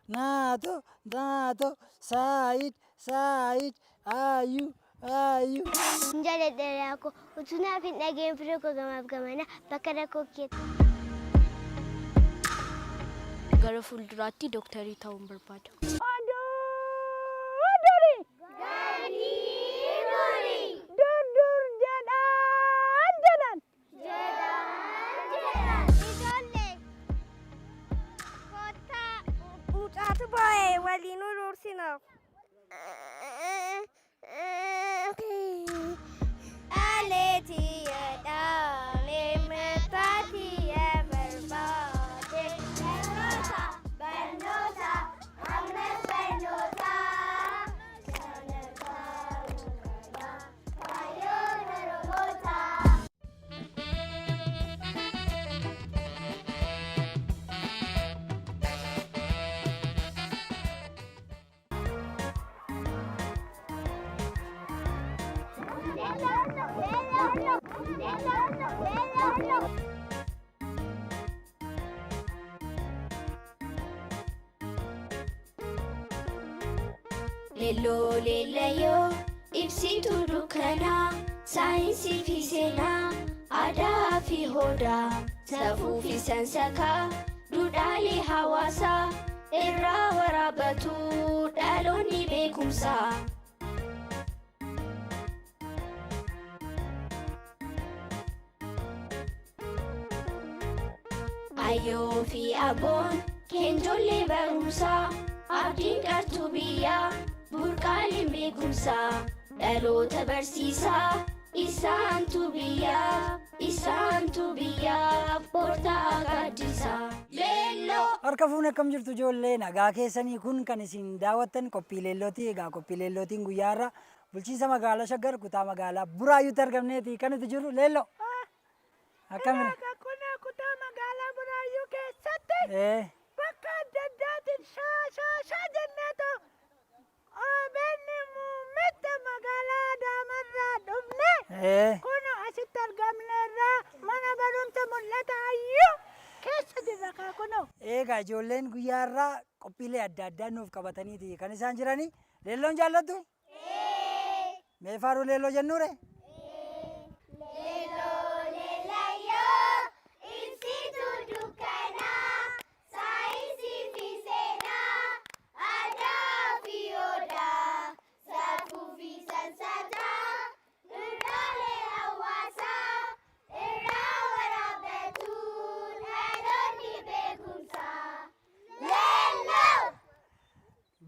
naato, saayid, ayyuu. Jaaladha ko utuu naaf hin dhageen firee koo gamaaf gamana bakka rakkoo keetti. Gara fuulduraatti dooktarii ta'uun barbaada. waliin urursinaaf. Aleetiyadha leemataatiya barbaade. Barnoota ammas barnoota. Leelloo leellayoo ibsituu dukkanaa saayinsii fi seenaa aadaa fi hodaa safuu fi sansakaa duudhaalee hawaasaa irraa waraabatu dhaloonni beekumsaa. Ayyoo fi abboon keenjollee barumsaa abdiin qartuu biyyaa burqaaleen beekumsaa dhaloota barsiisaa isaantu biyyaaf boortaa gaaddisaa. Leelloo. Harka fuunee akkam jirtu ijoollee nagaa keessanii kun kan isin daawwattan qophii leellooti. Egaa qophii leellootiin guyyaarra bulchiinsa magaalaa Shaggar kutaa magaalaa Buraayyuutti argamneeti kan itti jiru leelloo. Akkamina? Kutaa magaalaa Buraayyuu keessatti bakka adda addaatiin shaa jenneetu oobeenni muummicha magaalaa Adaamarraa dhufne kun asitti argamneerraa mana barumsa Mul'ata Hayyuu keessa jirra kaa kunoo. Egaa ijoolleen guyyaarraa qophiilee adda addaa nuuf qabataniiti kan isaan jiranii. Leelloon jaallattu? Mee faaruu leelloo jennuure?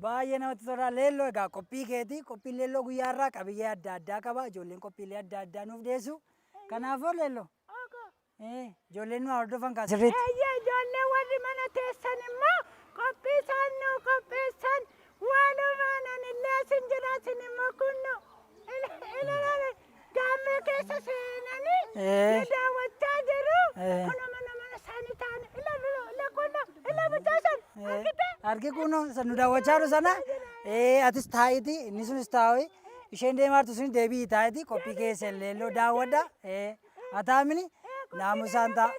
Baay'ee namatti tola leelloo. Egaa qophii keeti. Qophiin leelloo guyyaarraa qabiyyee adda addaa qaba. Ijoolleen qophiilee adda addaa nuuf dhiyeessu. Kanaafuu leelloo. Ijoolleen nu hordofan kaasirriitti. Ijoollee warri mana teessan immoo qophii isaan nu qopheessan walumaan anillee isin jira isin immoo kunnu Gaammee keessa seenanii nu daawwachaa jiru. Kunoo mana isaanii ta'an ila bitaasan argite. Argi kunoo nu daawwachaa jiru sana atis taa'iti inni sunis taa'u isheen deemaartu sun deebii taa'iti qophii keessa leelloo daawwadha. Ataamini naamusaan ta'a.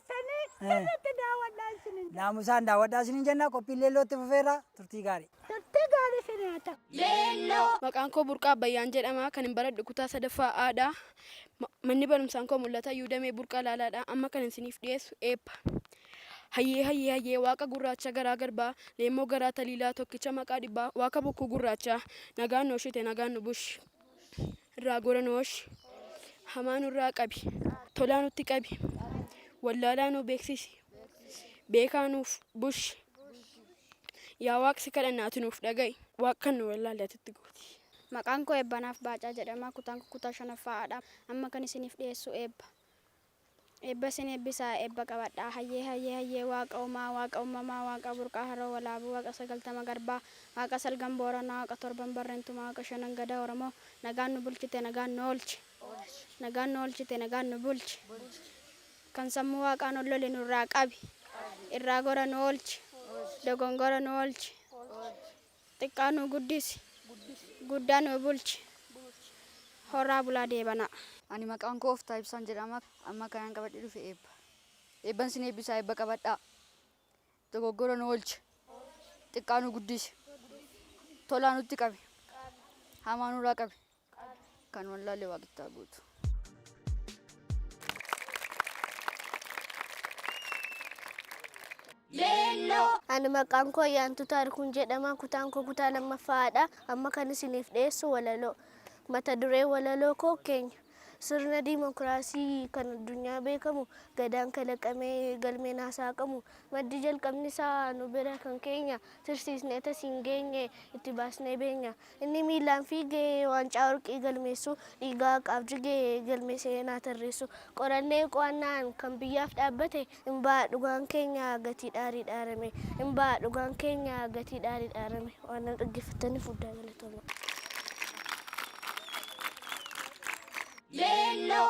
Naamusaan daawwadhaa isiniin jenna qophii leellootti fufeera turtii gaarii. Turtii gaarii isin haa ta'u. Leelloo. Maqaan koo Burqaa Bayyaan jedhama kan hin baradhu kutaa sadaffaa aadaa. Manni barumsaan koo Mul'ata Hayyuu Burqaa Laalaadha. Amma kan isiniif dhiyeessu eebba. Hayyee waaqa gurraacha garaa garbaa leemmoo garaa taliilaa tokkicha maqaa dhibbaa waaqa bokkuu gurraacha nagaan nu oshite nagaan nu bushi irraa gora nu oshi hamaa nurraa qabi tolaa nutti qabi wallaalaa nu beeksisi beekaa nuuf bushi yaa waaqsi kadhannaati nuuf dhaga'i waaqa nu wallaaleetitti gooti. Maqaan koo Eebbanaaf Baacaa jedhama. Kutaan kutaa shanaffaa aadaa. Amma kan isiniif dhiyeessu eebba. Eebba isin eebbisaa eebba qabadhaa. Hayyee waaqa uumamaa waaqa burqaa haroo walaabuu waaqa sagaltama garbaa waaqa salgan booranaa waaqa torban barreentumaa waaqa shanan gadaa Oromoo nagaan nu bulchite nagaan nu oolchi nagaan nu oolchite nagaan nu bulchi kan sammuu waaqaan ollole nurraa qabi irraa gora nu oolchi dogongora nu oolchi xiqqaa nu guddisi guddaa nu bulchi horaa bulaa deebanaa. Ani maqaan koo Oftaa Ibsaan jedhama. Amma kan qabadhe dhufe eebba. Eebban isin eebbisaa eebba qabadhaa. Dogoggora nu oolchi. xiqqaa nu guddise. Tolaa nutti qabe. Hamaa nurraa qabe. Kan wallaalee waaqittaa guutu. Ani maqaan koo Ayyaantuu Taarikuun jedhama. Kutaan koo kutaa lammaffaadha. Amma kan isiniif dhiyeessu walaloo. Mata duree walaloo koo keenya. Sirna diimokiraasii kan addunyaa beekamu gadaan kalaqamee galmeen hasaaqamu maddi jalqabni isaa nu bira kan keenya tirsiisnee tasiin geenye itti baasnee beenya inni miilaan fiigee waancaa warqii galmeessu dhiigaa qaaf jigee galmee seenaa tarreessu qorannee qo'annaan kan biyyaaf dhaabbate imbaa dhugaan keenya gatii dhaarii dhaarame imbaa dhugaan keenya gatii dhaarii dhaarame waan dhaggeeffataniif guddaa galatooma. Leelloo.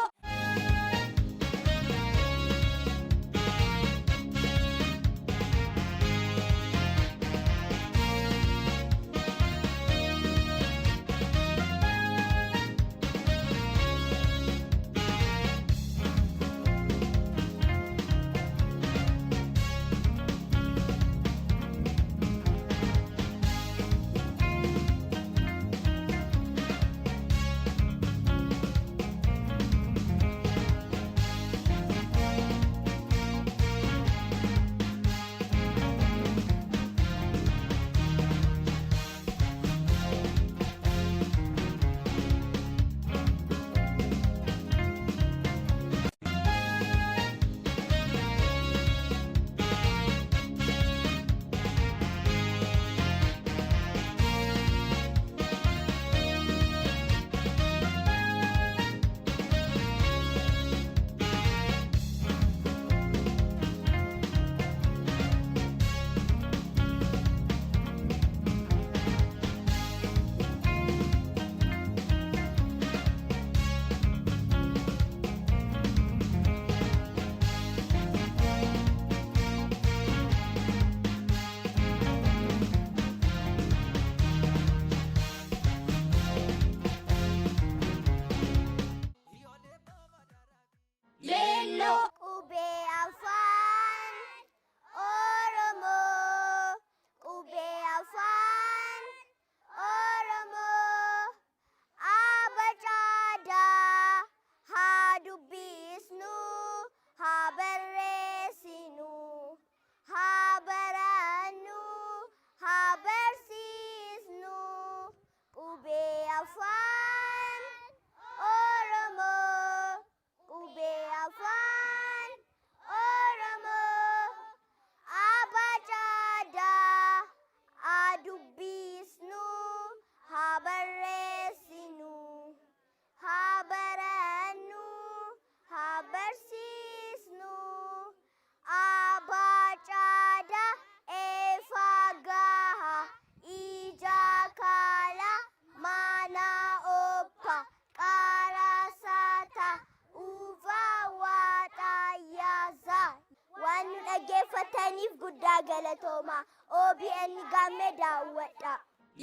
dhaggeeffataniif guddaa galatooma. OBN Gaammee daawwadha.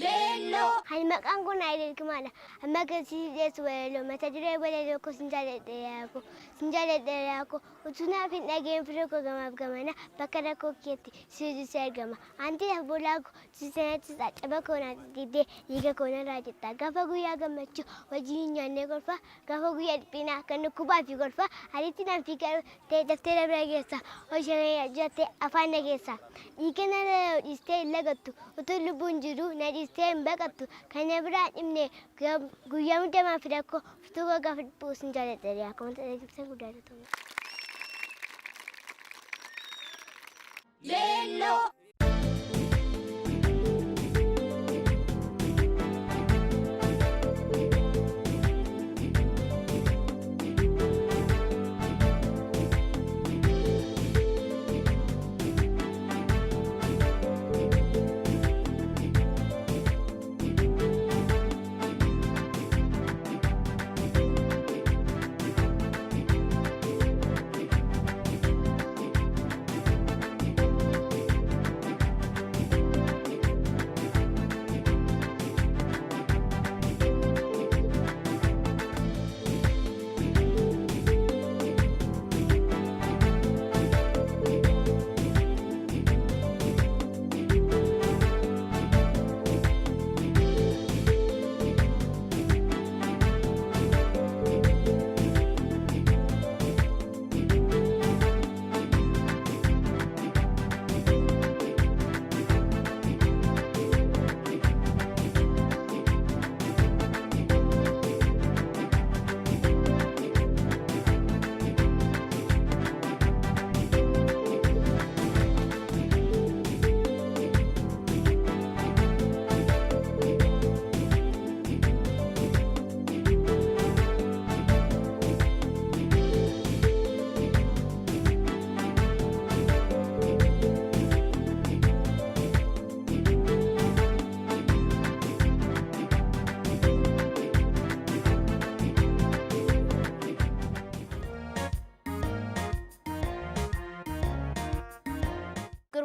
Leelloo. Hani maqaan kun Hayilee Kimaadha. Amma agarsiisu walaloo mata duree walaloo koo sinjaaladha koo utuu naaf hin dhageen firee koo gamaaf gamana bakka rakkoo keetti siisi argama. Anti lafa boolaa koo sisanatti caba koo naatti dibdee dhiiga koo narraa jetta. Gaafa guyyaa gammachuu wajjin nyaannee golfa gaafa guyyaa dhiphinaa kan dhukkubaa fi golfa halitti naan fi ta'e daftee dabra geessa hojjamee ajjattee afaan nageessa. Dhiiga narra dhiistee hin lagattu utuu lubbuun jiru na dhiistee baqattu kana biraa dhimne guyyaa hundamaa fi rakkoo furtuu gaafa buusin jaaladha akka wanta dhaggeeffatan guddaa ta'u. Leelloo.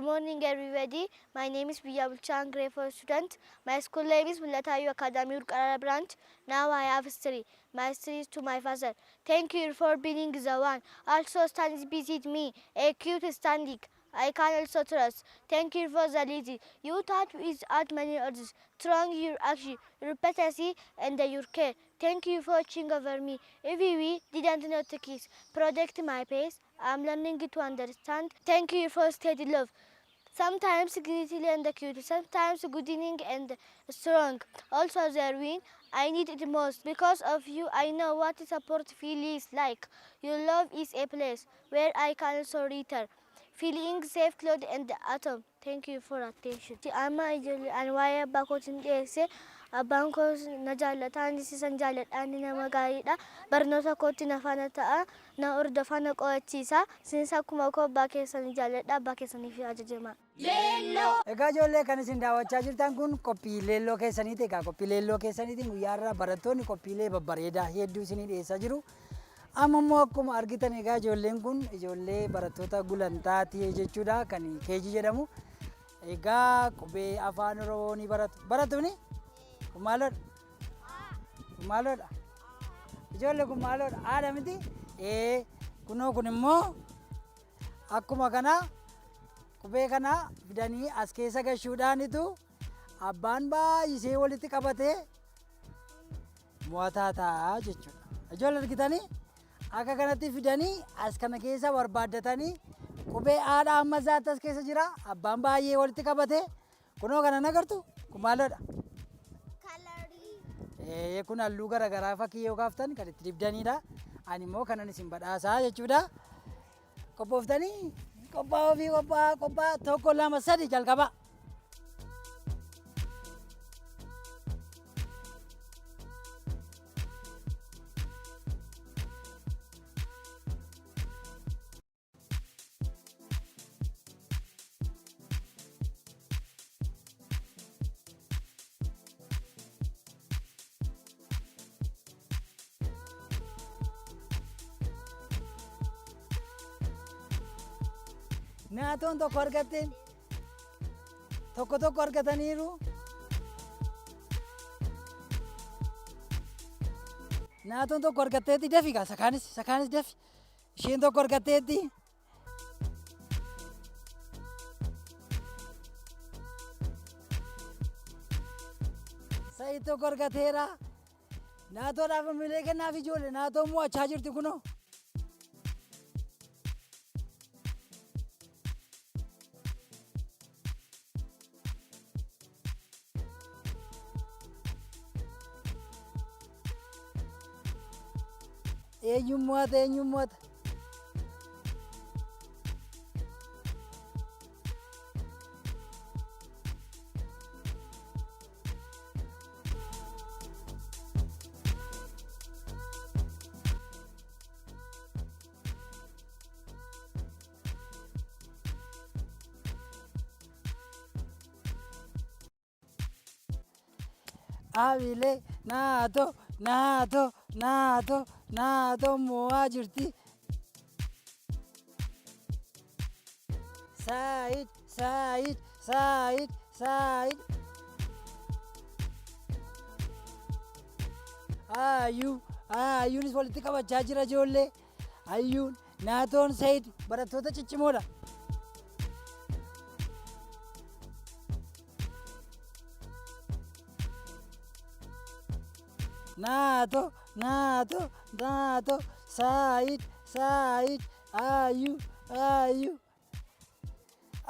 morning, everybody. My name is Biya Bulchan, grade 4 student. My school name is Mul'ata Hayyuu Eebba branch. Now I have history. My history is to my father. Thank you for being the one. Also standing beside me, a cute standing. I can also trust. Thank you for the lady. You taught with art many others. Strong your action, your pathecy, and your care. Thank you for watching over me. If we didn't know to kiss, protect my pace. I'm learning to understand. Thank you for steady love. Sometimes gritty and cute, sometimes goodening and strong. Also there win, I need it most. Because of you, I know what support feels like. Your love is a place where I can also return. Feeling safe, clothed and atom. Thank you for attention. Amma an waya bakotin dese abbaan koo na jaalataan isisan jaaladhaan nama gaariidha. Barnoota kootti na faana ta'a. Na ordofa na qo'achiisa. Sinis akkuma koo abbaa keessanii jaaladha. Abbaa keessaniif ajajamaa. Egaa ijoollee kan isin daawwachaa jirtan kun qophii leelloo keessaniiti. Egaa qophii leelloo keessaniitiin guyyaarraa barattoonni qophiilee babbareedaa hedduu isinii dhiyeessaa jiru. Amma immoo akkuma argitan egaa ijoolleen kun ijoollee barattoota gulantaati jechuudha kan keejii jedhamu. Egaa qubee afaan Oromoo ni baratu. Barattuuni? Kun maaloodha? Kun maaloodha? Ijoollee kun maaloodha? Haadha miti? Kunoo kun immoo akkuma kana qubee kana fidanii as keessa gashuudhaanitu abbaan baay'isee walitti qabatee mo'ataa ta'a jechuudha. Ijoollee argitanii? Akka kanatti fidanii as kana keessa barbaaddatanii qubee haadha amma isaatti as keessa jira. Abbaan baay'ee walitti qabate. Kunoo kana nagartu kun maaloodha? Kun halluu garaagaraa fakkii yoo kaaftan kan itti dibdanidha. Ani immoo kanan isin badhaasaa jechuudha. Qophooftanii qophaa'uu qophaa tokko lama sadi jalqaba. Naatoon tokko argatteen tokko argataniiru. Naatoon tokko argatteetti dafi gaa sakaanis dafi. Isheen tokko argatteetti. Sa'i tokko argateera. Naatoodhaaf miilee kennaaf ijoollee naatoon mo'achaa jirti kunoo. Eenyummaata. Abilee naatoo mo'aa jirti. Saayid. Hayyuunis walitti qabachaa jira ijoollee. Hayyuun naatoon Saayid barattoota ciccimoodha. Naatoo Saayid hayyuu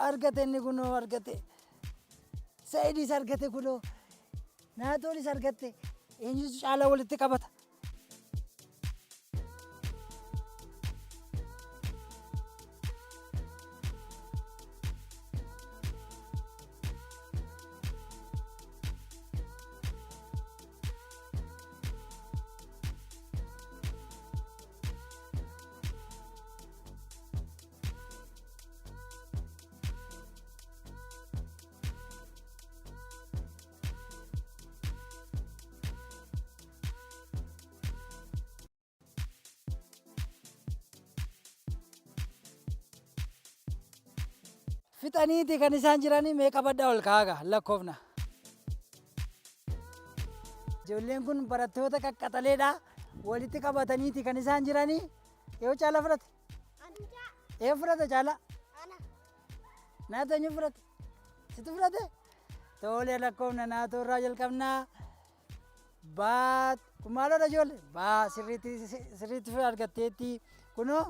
argate inni kunoo argate. Saayidis argate kunoo. Naatoonis argate. Eenyutu caalaa walitti qabata? fixaniiti kan isaan jiranii mee qabadhaa ol kaagaa lakkoofna. Ijoolleen kun barattoota qaqqaxaleedha. Walitti qabataniiti kan isaan jiranii. Yoo Caalaa fudhate? Ee fudhate Caalaa? Naatoo eenyu fudhate? Situ fudhate? Tole lakkoofna naatoo irraa jalqabnaa. Baat kun maaloodha ijoollee? Baa sirriitti argatteetti. Kunoo?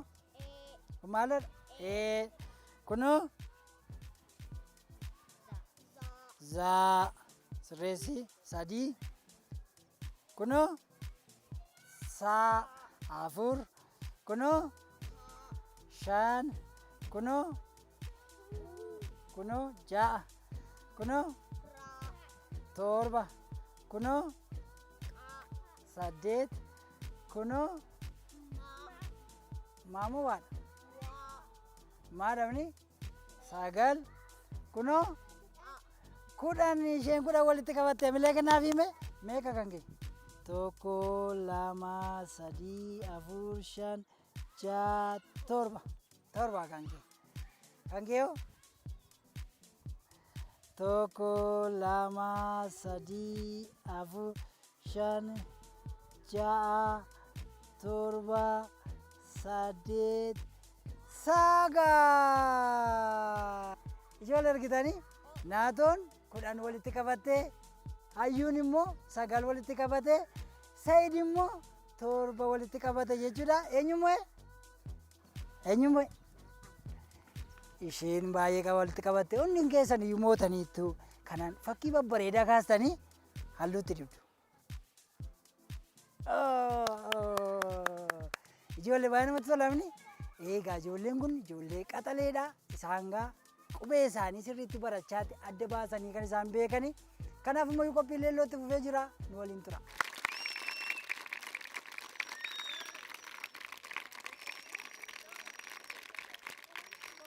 Kun maaloodha? Kunoo? Zaa sirreessi sadii. Kunoo? Saa afur. Kunoo? Shan. Kunoo? Kunoo? Ja'a. Kunoo? Torba. Kunoo? Saddeet. Kunoo? Maamoo waadha? Maadhamni? Sagal. Kunoo? Kudhan isheen kudhan walitti qabattee milee kanaaf hime meeqa kan kee? Tokko, lama, sadii, afur, shan, ja'a, torba. Torba kan kee. Kan kee hoo? Tokko, lama, sadii, afur, shan, ja'a, torba, saddeet, sagal. Ijoollee argitanii? Naatoon kudhan walitti qabattee, hayyuun immoo sagal walitti qabatee, Saayid immoo torba walitti qabate jechuudha. Eenyummoo? Eenyummoo? Isheen baay'ee qaba walitti qabatte hundi keessan iyyuu mootaniittu kanaan fakkii babbareedaa kaastanii halluutti dibdu. Ijoollee baay'ee namatti tolamni. Egaa ijoolleen kun ijoollee qaxaleedha. Isaan gaa qubee isaanii sirriitti barachaatti adda baasanii kan isaan beekani. Kanaaf immoo qophii leellootti fufee jira. Nu waliin tura.